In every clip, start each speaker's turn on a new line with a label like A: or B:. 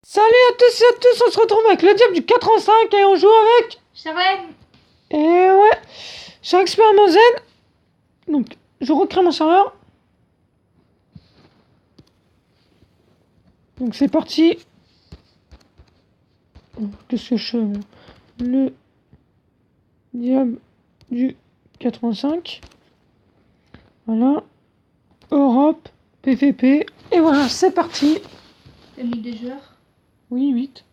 A: Salut à tous et à tous, on se retrouve avec le diable du 4 en 5 et on joue avec...
B: Charlène.
A: Et ouais, je suis expert Mozen. Donc, je recrée mon serveur. Donc c'est parti. Qu'est-ce que je fais? Le diable du 85. Voilà. Europe, PVP. Et voilà, c'est parti.
B: T'as mis des joueurs?
A: Oui, 8.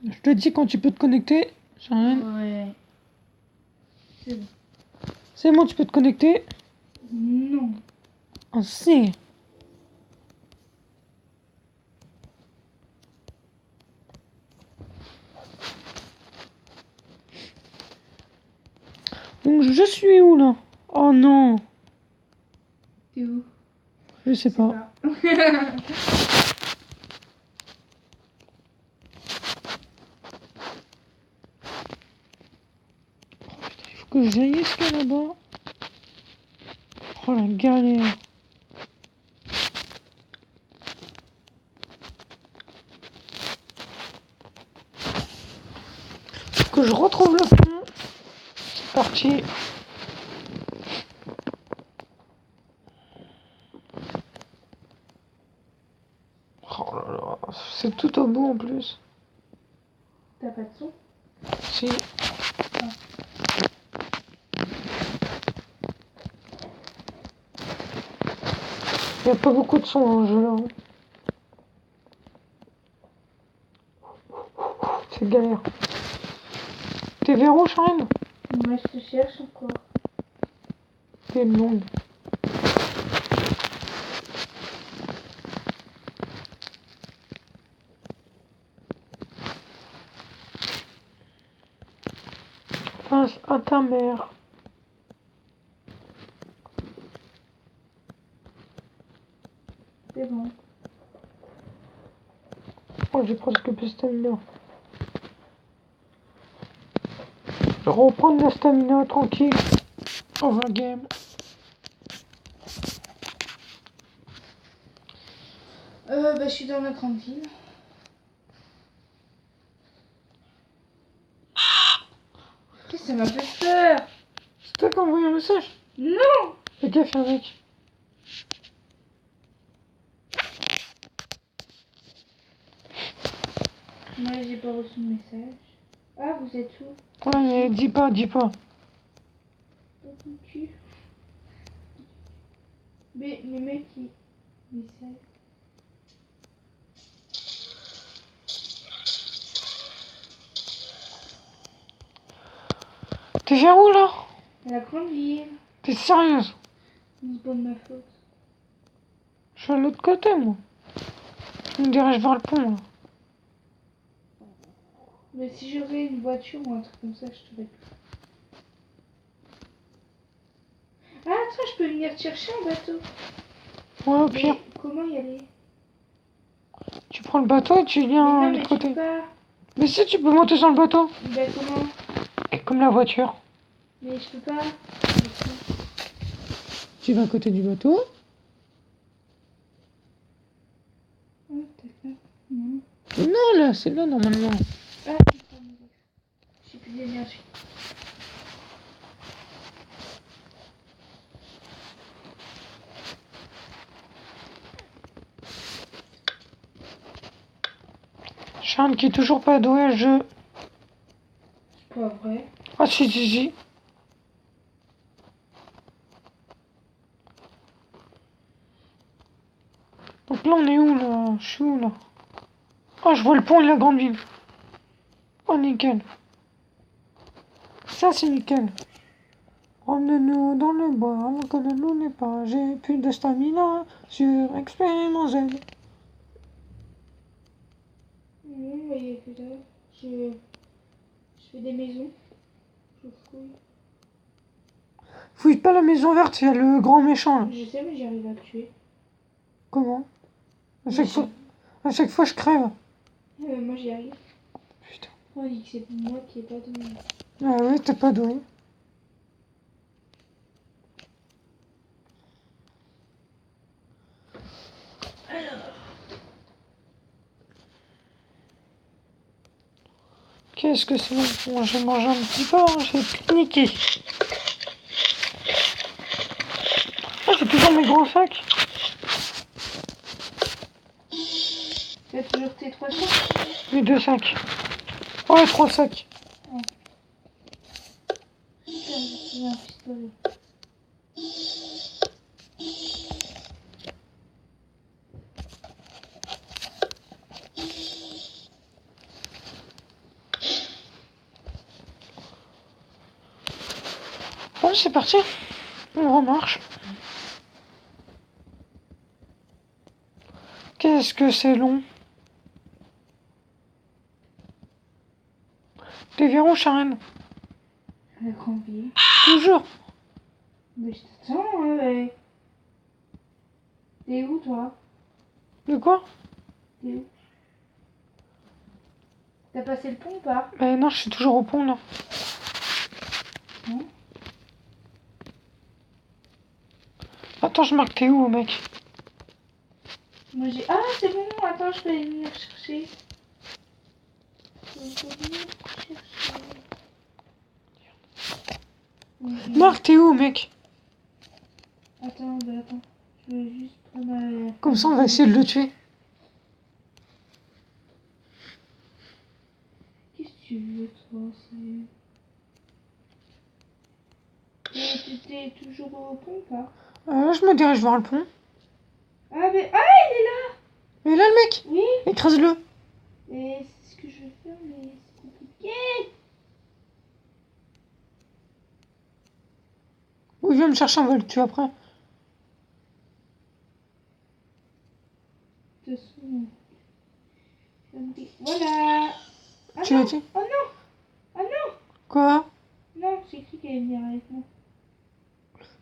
A: Je te dis quand tu peux te connecter. Charlène.
B: Ouais. C'est bon.
A: C'est bon, tu peux te connecter.
B: Non.
A: Ah, si. Donc je suis où là? Oh non,
B: T'es où?
A: je sais pas. Il faut que j'aille jusqu'à là-bas. Oh la galère. Faut que je retrouve le pont. C'est parti. Oh là là, c'est tout au bout en plus.
B: T'as pas de son?
A: Si. Il n'y a pas beaucoup de son dans le jeu là. C'est galère. T'es vers où, Charlène?
B: Moi je te cherche encore.
A: T'es longue. Face à ta mère.
B: C'est bon.
A: Oh, j'ai presque plus de stamina. Je vais reprendre la stamina tranquille. Overgame.
B: Je suis dans la grande ville. Qu'est-ce que ça m'a fait peur?
A: C'est toi qui as envoyé un message?
B: Non.
A: Fais gaffe avec.
B: Moi j'ai pas reçu de message. Ah, vous êtes où?
A: Ouais, mais dis pas, dis pas.
B: Oh, mon cul. Mais les mecs qui... Message.
A: T'es vers où là?
B: La grande ville.
A: T'es sérieuse?
B: C'est pas de ma faute.
A: Je suis à l'autre côté moi. Je me dirige vers le pont là.
B: Mais si j'aurais une voiture ou un truc comme ça, je t'aurais pu. Ah, attends, je peux venir te chercher en bateau.
A: Ouais, au
B: Mais
A: pire.
B: comment y aller?
A: Tu prends le bateau et tu viens
B: Mais
A: de
B: non, mais
A: l'autre
B: tu
A: côté.
B: peux pas.
A: Mais si tu peux monter sur le bateau.
B: Ben comment?
A: Et comme la voiture.
B: Mais je peux pas.
A: Tu vas à côté du bateau.
B: Oh, t'as pas. Non.
A: Non là, c'est là normalement.
B: Ah, putain, j'ai plus d'énergie.
A: Charles qui est toujours pas doué à ce jeu.
B: C'est pas vrai.
A: Ah si si si. Donc là on est où là? Je suis où là? Oh je vois le pont et la grande ville. Oh nickel. Ça c'est nickel. Emmenez-nous dans le bois, avant que le loup n'est pas. J'ai plus de stamina sur Expérience Z.
B: Non, mais il y a que dalle. Je fais des maisons. Je fouille.
A: Fouille pas la maison verte, il y a le grand méchant là.
B: Je sais, mais j'arrive à le tuer.
A: Comment? À
B: Méchant.
A: chaque fois je crève.
B: Moi j'y arrive.
A: Putain.
B: On dit que c'est moi qui ai pas de.
A: Ah oui, t'es pas doué. Qu'est-ce que c'est bon, j'ai mangé un petit peu, hein, j'ai pique-niqué. Ah, j'ai toujours mes gros sacs.
B: Tu as toujours tes 3 sacs?
A: Mes 2 sacs. Ouais, 3 sacs.
B: Putain, j'ai trouvé un pistolet.
A: Bon, c'est parti. On remarche. Qu'est-ce que c'est long. Des verrous, Sharon.
B: Le grand billet.
A: Toujours.
B: Mais je t'attends, ouais. T'es où, toi?
A: De quoi?
B: T'es où? T'as passé le pont ou pas?
A: Ben non, je suis toujours au pont, là.
B: Non.
A: Attends, je marque t'es où, mec?
B: Moi j'ai... Ah, c'est bon, attends, je peux aller venir chercher. Je peux venir chercher.
A: Marc, t'es où, mec?
B: Attends, bah attends. Je veux juste prendre...
A: Comme ça, on va essayer de le tuer.
B: Qu'est-ce que tu veux, toi? T'es toujours au pont ou pas?
A: Je me dirige vers le pont.
B: Ah, mais... Ah, il est là!
A: Et là, le mec?
B: Oui.
A: Écrase-le.
B: Et c'est ce que je veux faire, mais c'est compliqué.
A: Oui, viens me chercher, on va le tuer après.
B: De toute façon... Voilà. Ah
A: Tu
B: non.
A: l'as tué?
B: Oh non. Ah non.
A: Quoi?
B: Non, j'ai cru qu'elle allait venir avec moi.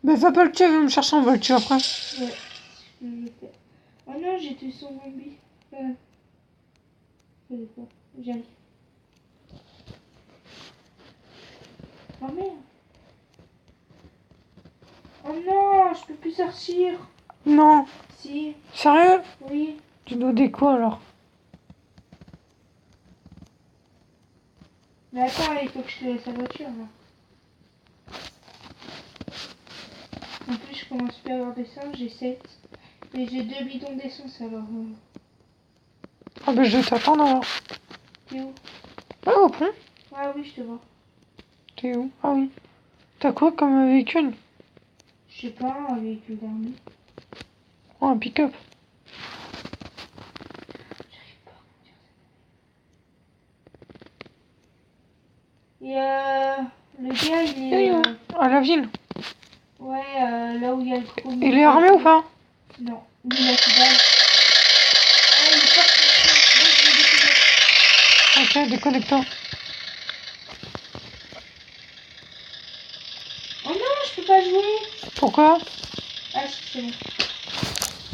A: Ben va pas le tuer, viens me chercher, on va le tuer après.
B: Ouais, c'est ce que je veux faire. Oh non, j'ai tué son zombie. Fallait pas. J'arrive. Oh merde. Oh non, je peux plus sortir.
A: Non.
B: Si,
A: Sérieux?
B: oui.
A: Tu dois des quoi, alors?
B: Mais attends, il faut que je te laisse la voiture là. En plus, je commence plus à avoir d'essence, j'ai 7. Et j'ai 2 bidons d'essence alors.
A: Ah ben je vais t'attendre, alors.
B: T'es où?
A: Ouais, au pont.
B: Ah oui, je te vois.
A: T'es où? Ah oui. T'as quoi comme véhicule?
B: Je sais pas, un véhicule d'armée.
A: Oh, un pick-up.
B: J'arrive pas à dire ça. Et le gars, il est...
A: À la ville.
B: ouais, là où il y a le gros...
A: Il est armé ou pas?
B: Non, lui, il a que dalle. Ah, il est pas...
A: Ok, déconnecteur.
B: Oh non, je peux pas jouer.
A: Pourquoi?
B: Ah, si, c'est bon.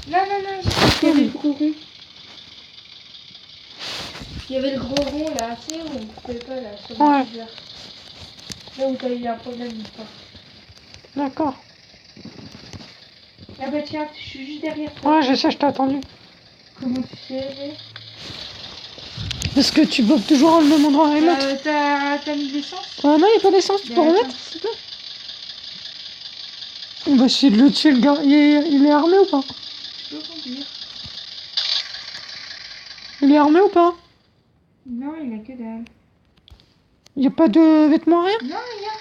B: Non, non, non, il y avait le gros rond. Il y avait le gros rond là, tu sais, où on pouvait pas là, sur le
A: Ouais.
B: bizarre. Là où t'as eu un problème une fois.
A: D'accord.
B: Ah bah tiens, je suis juste derrière toi.
A: Ouais, je sais, je t'ai attendu.
B: Comment tu sais?
A: Parce que tu bloques toujours au même endroit et l'autre.
B: T'as mis de l'essence?
A: Ah non, il n'y a pas d'essence, tu peux
B: Bah,
A: remettre, s'il te plaît? On va essayer de le tuer, le gars. Il est armé ou pas?
B: Je peux conduire.
A: Il est armé ou pas?
B: Non, il a que dalle.
A: Il n'y a pas de vêtements, rien?
B: Non, il y a.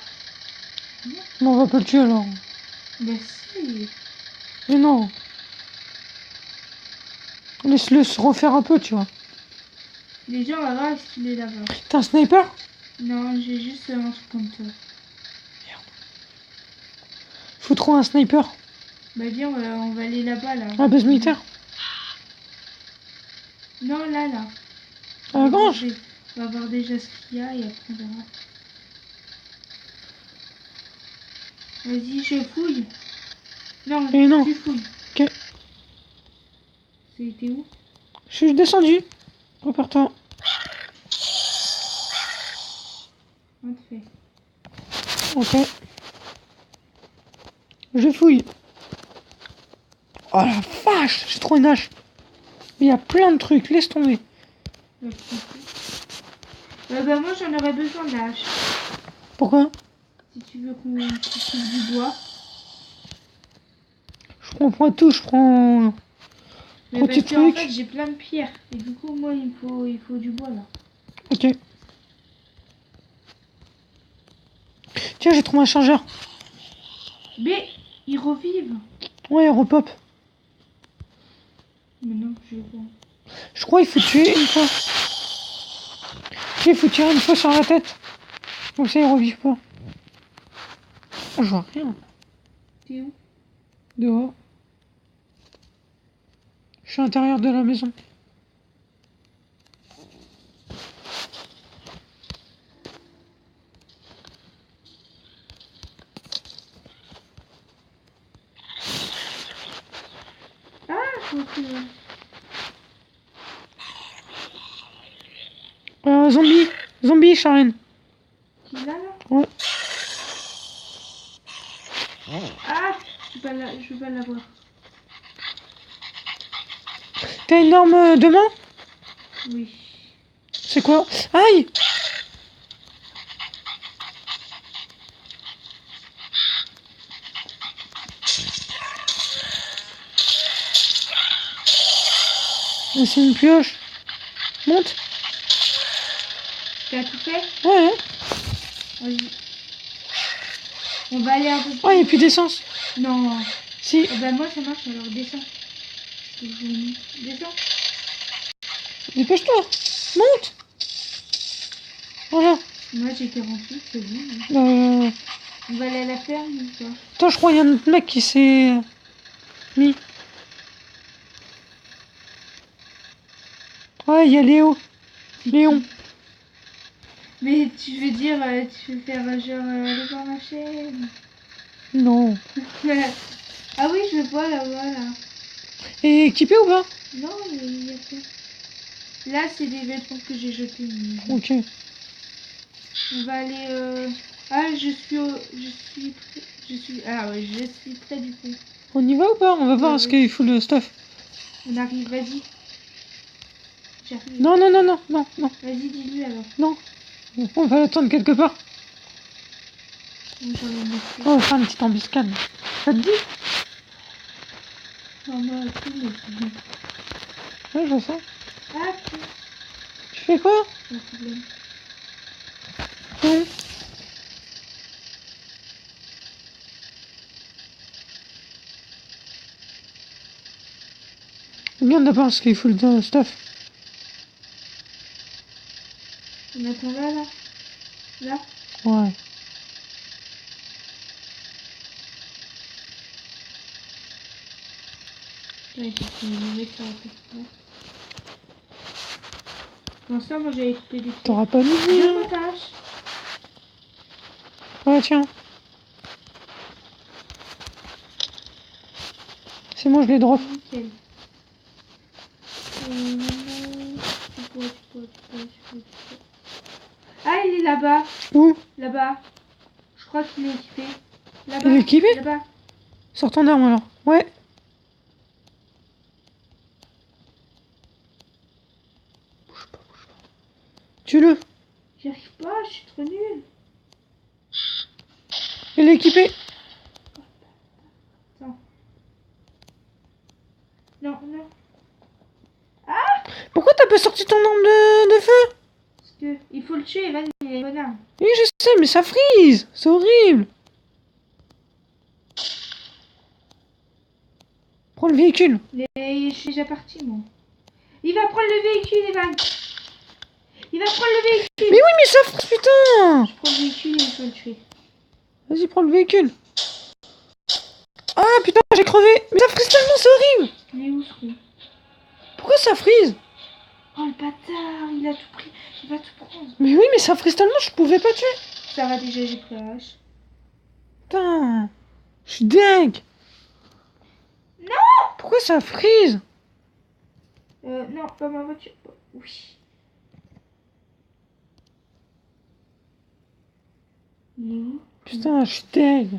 A: Non, on va pas le tuer alors.
B: Bah si.
A: Mais non. Laisse-le se refaire un peu, tu vois.
B: Déjà, on va voir est-ce qu'il est là-bas.
A: T'as un sniper?
B: Non, j'ai juste un truc comme ça.
A: Faut trouver un sniper.
B: Bah viens, on va aller là-bas là.
A: À la base militaire.
B: Non, là.
A: À la grange.
B: On va voir déjà ce qu'il y a et après on verra. Vas-y, je fouille. Non,
A: Et non.
B: tu fouilles.
A: Ok.
B: C'était où?
A: Je suis descendu. Prépare-toi.
B: On te fait.
A: Ok. Je fouille. Oh la vache, j'ai trop une hache. Il y a plein de trucs, laisse tomber.
B: Ouais, Bah moi j'en aurais besoin de la hache.
A: Pourquoi?
B: Si tu veux qu'on coupe du bois.
A: Je prends pas tout, je prends...
B: Mais
A: Petit
B: parce qu'en
A: truc.
B: fait j'ai plein de pierres. Et du coup moi il faut du bois là.
A: Ok. Tiens, j'ai trouvé un chargeur.
B: Mais ils revivent.
A: Ouais, repop.
B: Mais non, je vois.
A: Je crois qu'il faut tuer une fois. Il faut tirer une fois sur la tête. Comme ça, ils revivent pas. Oh, je vois rien.
B: T'es où?
A: Dehors. Je suis à l'intérieur de la maison.
B: Ah, je vois plus.
A: Zombie. Zombie, Sharon.
B: Qui est là?
A: Ouais.
B: Ah, je vais pas l'avoir.
A: T'as une arme de main?
B: Oui.
A: C'est quoi? Aïe! C'est une pioche. Monte.
B: T'as tout fait?
A: Ouais.
B: Vas-y. On va aller un peu plus.
A: Oh, il n'y a plus d'essence.
B: Non.
A: Si.
B: Oh, bah moi ça marche alors descends. Descends.
A: Dépêche-toi. Monte. Voilà.
B: Moi j'ai 48, c'est bon.
A: Euh...
B: On va aller à la ferme ou quoi?
A: Attends, je crois qu'il y a un autre mec qui s'est mis. Ouais, il y a Léo. Léon.
B: Mais tu veux dire, tu veux faire genre le voir ma chaîne?
A: Non.
B: Ah oui, je le vois là-bas là.
A: Et équipé ou pas?
B: Non, il y a pas. Là, c'est des vêtements que j'ai jetés.
A: Ok.
B: On va aller. Ah, Ah ouais, je suis près du pont.
A: On y va ou pas? On va voir
B: Ouais,
A: ce
B: ouais.
A: qu'il faut le stuff.
B: On arrive, vas-y. J'arrive.
A: Non, non, non, non, non, non,
B: Vas-y, dis-lui alors.
A: non. On va l'attendre quelque part.
B: Moi, j'en ai marre.
A: On va faire une petite embuscade. Ça te dit?
B: Non, moi, tout, mais
A: Ouais, je vois ça.
B: ah, putain,
A: Tu fais quoi?
B: pas de problème.
A: Ouais. Bien d'abord ce qu'il faut le stuff.
B: On attend là, là. Là.
A: Ouais.
B: Ouais, c'est une mauvaise ça. Pour ça, moi, j'ai écouté des trucs.
A: T'auras pas mis
B: Deux potages.
A: Ouais, tiens. C'est moi, je les drop.
B: Nickel. Tu peux. Ah, il est là-bas.
A: Où?
B: Là-bas. Je crois qu'il est équipé. Là-bas.
A: Il est équipé?
B: Là-bas.
A: Sors ton arme alors. Ouais. Bouge pas, bouge pas. Tue-le.
B: J'y arrive pas, je suis trop nulle.
A: Il est équipé.
B: Attends. Non, non.
A: Pourquoi t'as pas sorti ton arme de feu?
B: Parce que il faut le tuer, vas-y, il est bonhomme.
A: Oui, je sais, mais ça frise. C'est horrible. Prends le véhicule.
B: Je suis déjà parti, moi. Il va prendre le véhicule, Evan. Il va prendre le véhicule.
A: Mais oui, mais ça frise, putain.
B: Je prends le véhicule et il faut le tuer.
A: Vas-y, prends le véhicule. Ah, putain, j'ai crevé. Mais ça frise tellement, c'est horrible.
B: Il est où, ce con?
A: Pourquoi ça frise?
B: Oh, le bâtard, il a tout pris. Il va tout prendre.
A: Mais oui, mais ça frise tellement, je pouvais pas tuer.
B: Ça va déjà, j'ai pris la hache.
A: Putain, je suis dingue.
B: Non.
A: Pourquoi ça frise?
B: Non, pas ma voiture. Oui. Il est où?
A: Putain, je suis dingue.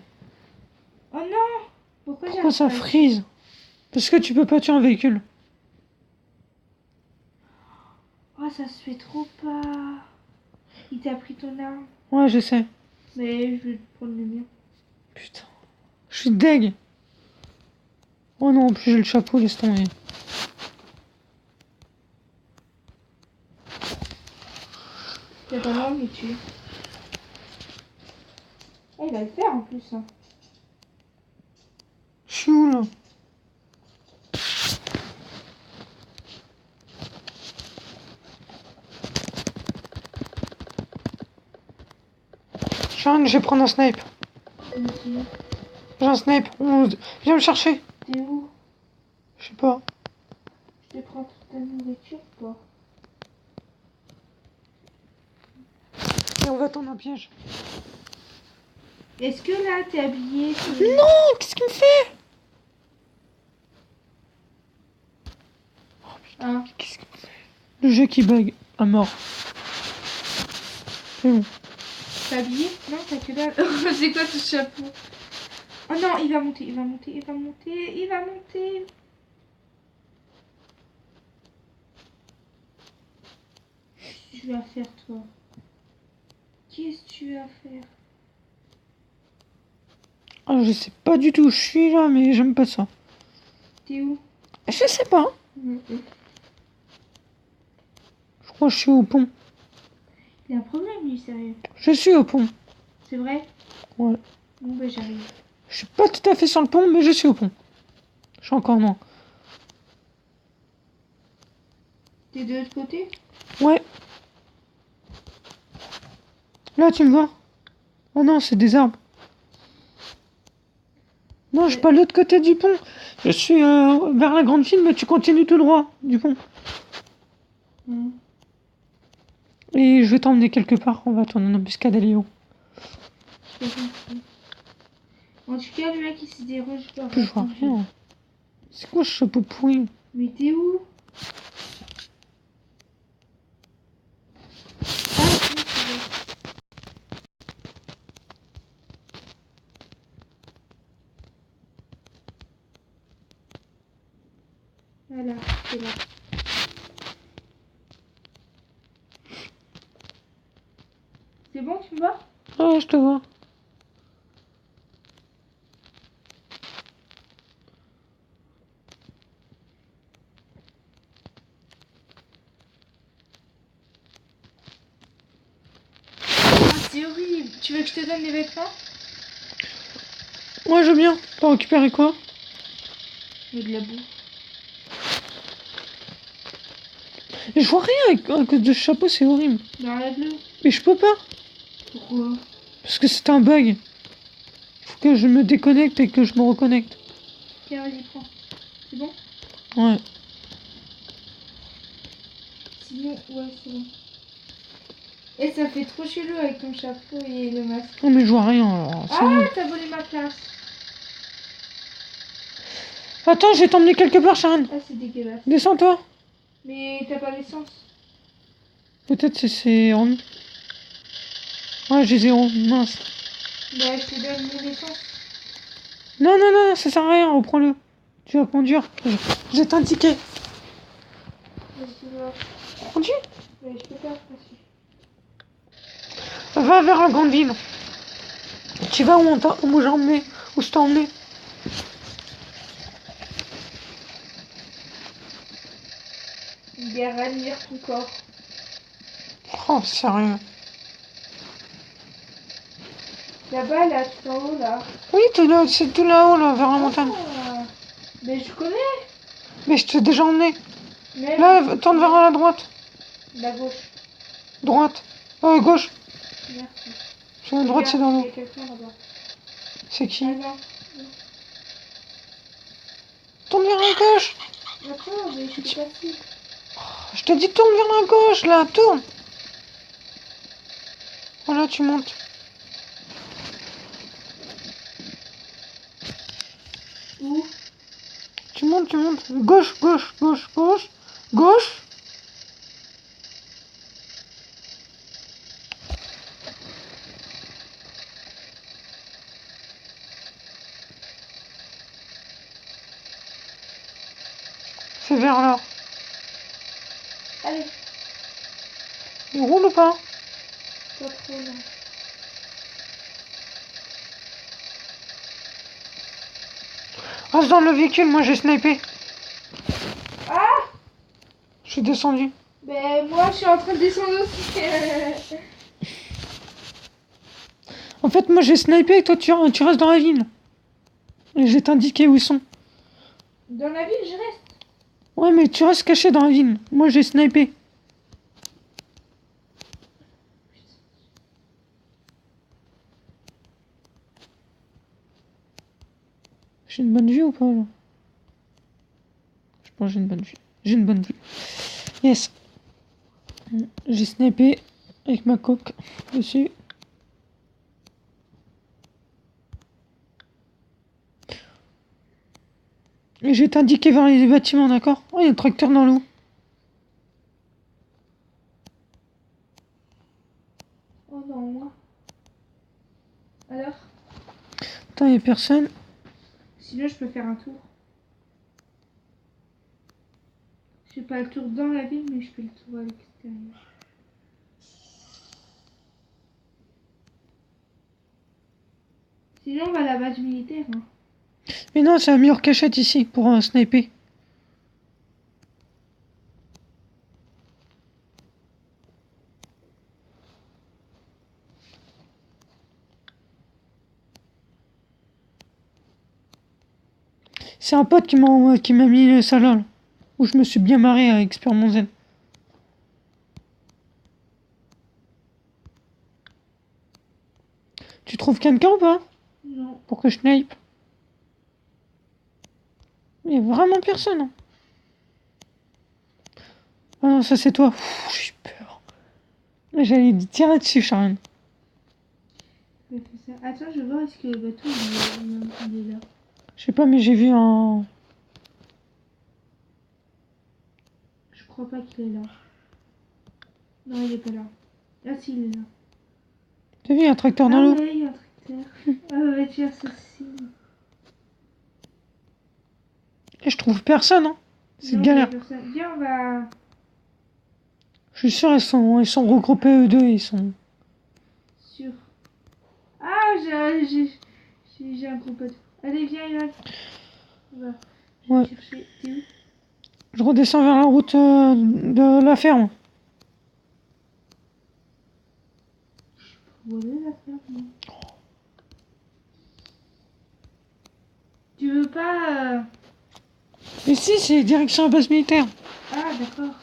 B: Oh non.
A: Pourquoi ça frise? Parce que tu peux pas tuer un véhicule.
B: Oh, ça se fait trop pas. Il t'a pris ton arme.
A: Ouais, je sais.
B: Mais je vais te prendre le mien.
A: Putain. Je suis deg. Oh non, en plus j'ai le chapeau, laisse tomber.
B: T'as pas l'envie de tuer. Ah, il va le faire en plus. Hein.
A: Je suis où là? Sharon, je vais prendre un snipe. J'ai un snipe. Viens me chercher.
B: T'es où?
A: Je sais pas.
B: Je te prends toute ta nourriture ou pas?
A: Et on va tendre un piège.
B: Est-ce que là t'es habillé?
A: Non, qu'est-ce qu'il me fait?
B: Hein?
A: Qu'est-ce qu'il me fait? Le jeu qui bug à mort. C'est bon.
B: T'es habillé? Non, t'as que dalle. C'est quoi ce chapeau? Oh non, il va monter, il va monter, il va monter, il va monter. Qu'est-ce que tu vas faire, toi? Qu'est-ce que tu vas faire?
A: Ah, je sais pas du tout où je suis là, mais j'aime pas ça.
B: T'es où?
A: Je sais pas. Je crois que je suis au pont.
B: Il a un problème, lui, sérieux.
A: Je suis au pont.
B: C'est vrai?
A: Ouais.
B: Bon, bah j'arrive.
A: Je suis pas tout à fait sur le pont, mais je suis au pont. Je suis encore loin.
B: T'es de l'autre côté?
A: Ouais. Là, tu me vois? Ah non, c'est des arbres. Non, je suis pas de l'autre côté du pont. Je suis vers la grande ville, mais tu continues tout droit du pont. Et je vais t'emmener quelque part. On va tourner une embuscade à Léo.
B: En tout cas, le mec il se déroge pas.
A: Je vois rien. C'est quoi ce chapeau pourri?
B: Mais t'es où? Ah, si, c'est vrai. Voilà, c'est là. C'est bon, tu me vois?
A: Ah, je te vois.
B: Ah, c'est horrible. Tu veux que je te donne des vêtements?
A: Ouais, je veux bien. T'as récupéré quoi?
B: Mais de la boue.
A: Je vois rien à cause de ce chapeau, c'est horrible.
B: Dans la bleue.
A: Mais je peux pas.
B: Pourquoi?
A: Parce que c'est un bug. Faut que je me déconnecte et que je me reconnecte.
B: Tiens, vas-y, prends. C'est bon?
A: Ouais.
B: Sinon, ouais, c'est bon. Et ça fait trop chelou avec ton chapeau et le masque.
A: Non, mais je vois rien alors. C'est
B: Ah,
A: nul.
B: t'as volé ma place.
A: Attends, je vais t'emmener quelque part, Sharon.
B: Ah, c'est dégueulasse.
A: Descends-toi.
B: Mais t'as pas l'essence.
A: Peut-être c'est en. Ouais, j'ai zéro. Mince.
B: Bah, je te donne mon essence.
A: Non, non, non, ça sert à rien. Reprends-le. Tu vas conduire. J'ai un ticket.
B: Vas-y, va.
A: Conduis.
B: Mais je peux pas passer.
A: Va vers la grande ville. Tu vas où j'ai emmené. Où je t'ai emmené.
B: Guerre admire ton corps.
A: Oh, sérieux.
B: Là-bas, là, tout en haut, là.
A: Oui, c'est tout là-haut, là, vers la montagne.
B: Ah, mais je connais.
A: Mais je t'ai déjà emmené.
B: Mais
A: Là, tourne vers la droite.
B: la gauche.
A: Droite. Gauche.
B: Merci.
A: Sur la droite, c'est dans
B: Il y
A: l'eau.
B: a quelqu'un là-bas.
A: C'est qui?
B: Ah non.
A: Tourne vers la gauche.
B: Attends, mais je suis passée.
A: Je te dis tourne vers la gauche, là, tourne. Voilà, tu montes.
B: Où?
A: Tu montes, tu montes. Gauche, gauche, gauche, gauche. Gauche. C'est vers là.
B: Allez.
A: Il roule ou pas?
B: Pas trop long.
A: Reste dans le véhicule, moi j'ai snipé.
B: Ah!
A: Je suis descendu.
B: Ben moi je suis en train de descendre aussi.
A: En fait, moi j'ai snipé et toi tu restes dans la ville. Et je vais t'indiquer où ils sont.
B: Dans la ville je reste.
A: Ouais, mais tu restes caché dans la ville. Moi j'ai snipé. J'ai une bonne vue ou pas là? Je pense que j'ai une bonne vue. J'ai une bonne vue. Yes. J'ai snipé avec ma coque dessus. Et je vais t'indiquer vers les bâtiments, d'accord? Oh, il y a un tracteur dans l'eau.
B: Oh non, moi. Alors?
A: Attends, il y a personne.
B: Sinon je peux faire un tour. Je fais pas le tour dans la ville mais je fais le tour à l'extérieur. Sinon on va à la base militaire. Hein.
A: Mais non, c'est la meilleure cachette ici pour un sniper. C'est un pote qui m'a mis ça là, où je me suis bien marré avec Expert Zen. Tu trouves quelqu'un ou pas?
B: Non.
A: Pour que je snipe? Il y a vraiment personne. Hein. Ah non, ça c'est toi. J'ai peur. J'allais tirer dessus, Sharon.
B: Je vais faire ça. Attends, je vais voir est-ce que le bateau il est là.
A: Je sais pas, mais j'ai vu un...
B: Je crois pas qu'il est là. Non, il est pas là. Ah si, il est là.
A: T'as vu un tracteur dans
B: Ah
A: l'eau?
B: ouais, il y a un tracteur. Ah ouais, tu as ceci.
A: Et je trouve personne. Hein. C'est
B: Non,
A: galère.
B: il y a personne. Viens, on va...
A: Je suis sûr, ils sont regroupés eux deux. Ils sont...
B: Sur... Ah, j'ai un gros pote. Allez, viens, Ilan. On va. Je vais
A: Ouais.
B: chercher. T'es où?
A: Je redescends vers la route de la ferme.
B: Où est la ferme, moi? Tu veux pas...
A: Mais si, c'est direction la base militaire.
B: Ah, d'accord.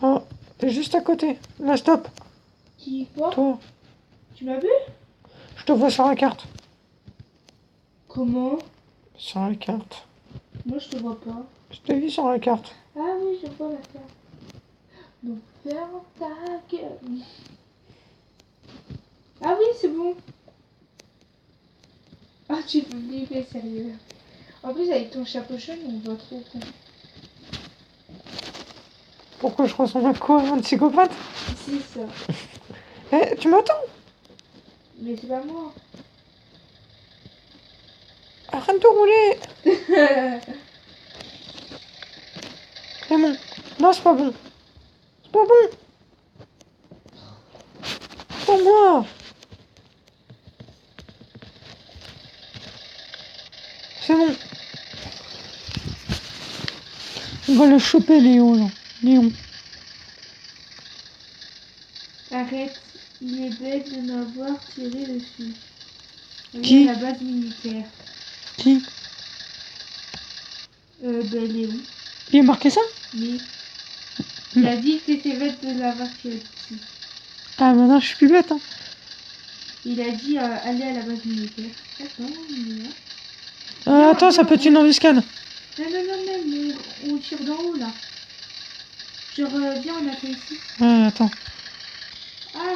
A: Oh, t'es juste à côté. Là, stop.
B: Qui? Quoi?
A: Toi,
B: Tu m'as vu?
A: je te vois sur la carte.
B: Comment?
A: Sur la carte.
B: Moi, je te vois pas.
A: Je t'ai vu sur la carte.
B: Ah oui, je vois la carte. Donc, ferme ta gueule. Ah oui, c'est bon. Ah, tu peux flipper, sérieux. En plus, avec ton chapeau jaune, on voit trop.
A: Pourquoi je ressemble à quoi? Un psychopathe?
B: C'est ça.
A: Eh, tu m'attends?
B: Mais c'est pas moi.
A: Arrête de rouler. C'est bon. Non, c'est pas bon. C'est pas bon. Pour moi. C'est bon. On va le choper, Léon, là. Léon.
B: Arrête, il est bête de m'avoir tiré dessus.
A: Qui?
B: La base militaire.
A: Qui?
B: Ben Léon.
A: Il a marqué ça?
B: Mais il a dit que t'étais bête de l'avoir tiré dessus.
A: Ah, maintenant, je suis plus bête, hein.
B: Il a dit aller à la base militaire. Attends, on est là.
A: Attends, ça peut être une embuscade.
B: Non, mais on tire d'en haut là. Genre, viens, on attend ici.
A: Ouais, attends.
B: Ah!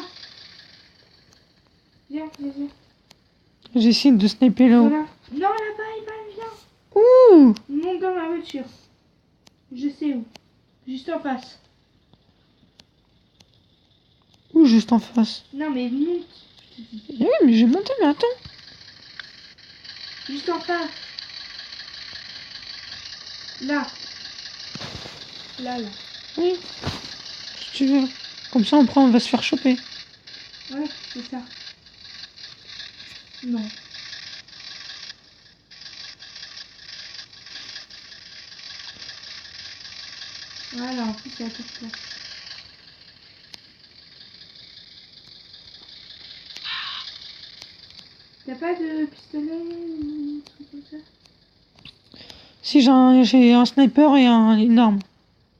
B: Viens.
A: J'essaie de sniper là-haut.
B: Voilà. Non, là-bas, Ivan, viens.
A: Ouh!
B: Monte dans la voiture. Je sais où. Juste en face.
A: Ouh, juste en face.
B: Non, mais monte.
A: Eh oui, mais j'ai monté, mais attends.
B: Juste en face. Là. Là.
A: Oui. Si tu veux. Comme ça, après, on va se faire choper.
B: Ouais, c'est ça. Non. Voilà, en plus, il y a tout ça. T'as pas de pistolet ou truc comme ça?
A: Si j'ai un sniper et une arme.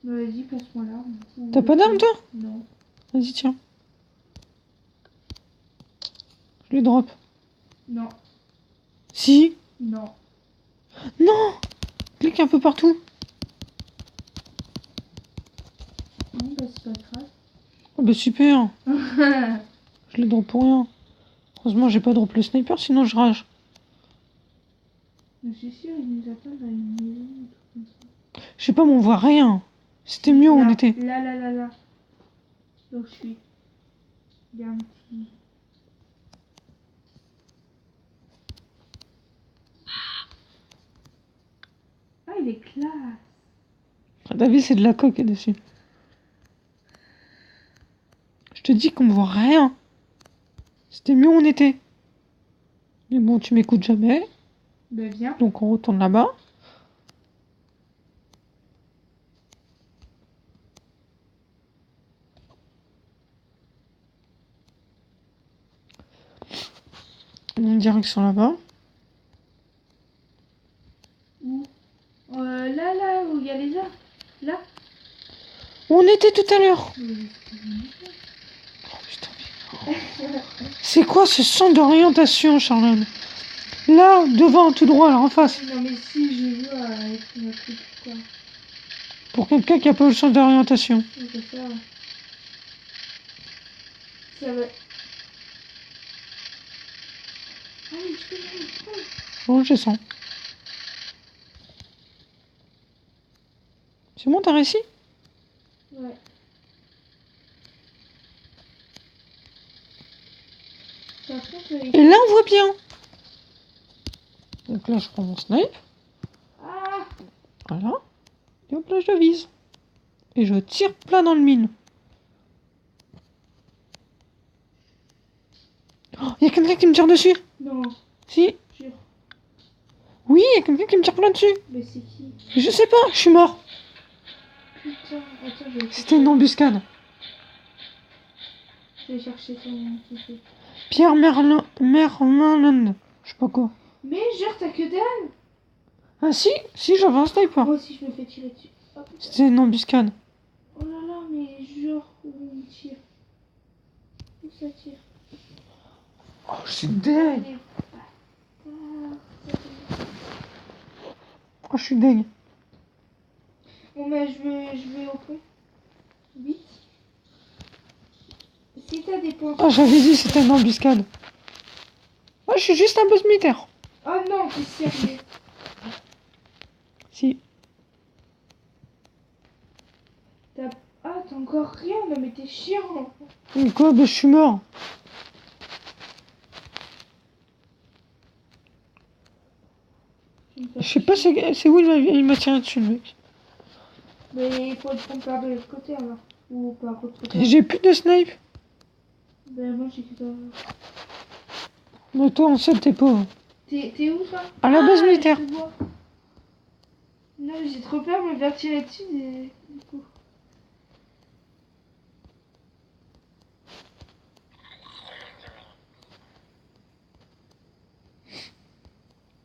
B: Bah, vas-y, passe-moi l'arme.
A: T'as pas d'arme, toi?
B: Non.
A: Vas-y, tiens. Je lui drop.
B: Non.
A: Si.
B: Non.
A: Non. Clique un peu partout.
B: Non, bah, c'est pas grave.
A: Oh, bah super. Je l'ai drop pour rien. Heureusement, j'ai pas drop le sniper, sinon je rage.
B: Je suis sûre, il nous attend dans une maison ou tout comme ça.
A: Je sais pas, mais on voit rien. C'était mieux où on
B: Là,
A: était.
B: là. Donc, je suis. Il y a un petit. Ah, il est classe.
A: T'as vu, c'est de la coque dessus. Je te dis qu'on voit rien. C'était mieux où on était. Mais bon, tu m'écoutes jamais.
B: Ben, viens.
A: Donc on retourne là-bas. On est direction là-bas.
B: Où là, où il y a les arbres. Là.
A: Où on était tout à l'heure. Oh, putain. C'est quoi ce centre d'orientation, Charlène? Là, devant, tout droit, là, en face.
B: Non, mais si, je vois avec ma coupe, quoi.
A: Pour quelqu'un qui a pas le centre d'orientation.
B: C'est ça. Ça va. Ah oui, je peux y aller.
A: Bon, je descends. C'est bon, t'as réussi?
B: Ouais. Par contre,
A: Et là, on voit bien. Donc là, je prends mon snipe.
B: Ah,
A: Voilà. Et hop là, je vise. Et je tire plein dans le mine. Oh, y a quelqu'un qui me tire dessus.
B: non,
A: Si.
B: jure.
A: Oui, y a quelqu'un qui me tire plein dessus.
B: Mais c'est qui?
A: Je sais pas, je suis mort.
B: Putain, attends, je vais
A: C'était une embuscade.
B: Je vais chercher ton truc.
A: Pierre Merlin. Je sais pas quoi.
B: Mais jure, t'as que dalle.
A: Ah si, j'avais un sniper.
B: Moi aussi, je me fais tirer dessus. Oh, putain.
A: C'était une embuscade.
B: Oh là là, mais jure, où on tire? Où ça tire?
A: Oh, je suis deg.
B: Allez.
A: Oh, je suis deg.
B: Bon, bah, je vais au point. Vite. Si t'as des points.
A: Ah, j'avais dit c'était une embuscade. Ah, je suis juste un boss militaire.
B: Oh non, t'es sérieux?
A: Si.
B: Ah, t'as encore rien? Non, mais t'es chiant.
A: Et quoi, bah, je suis mort. Je sais pas c'est où il m'a tiré dessus, le mec.
B: Mais il faut le prendre par de l'autre côté alors. Ou par autre côté.
A: J'ai plus de snipe.
B: Ben moi j'ai que ça.
A: Mais toi, en seul, t'es pauvre.
B: T'es où toi?
A: À la base militaire.
B: Je te vois. Non, j'ai trop peur de me faire tirer dessus du coup.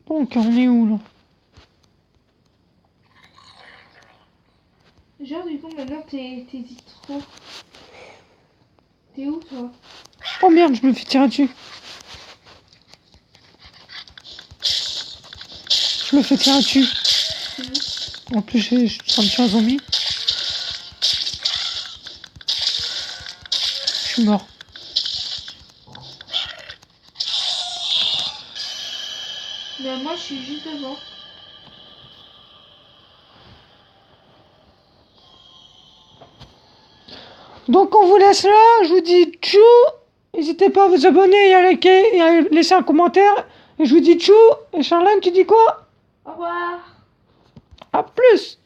A: Donc, on est où, là?
B: Genre du coup maintenant t'hésites trop. T'es où toi?
A: Oh merde, je me fais tirer dessus. Je me fais tirer dessus. En plus, je suis en train de tuer un zombie. Je suis mort.
B: Ben moi je suis juste devant.
A: Donc, on vous laisse là. Je vous dis tchou. N'hésitez pas à vous abonner et à liker et à laisser un commentaire. Et je vous dis tchou. Et Charlène, tu dis quoi?
B: Au revoir.
A: À plus.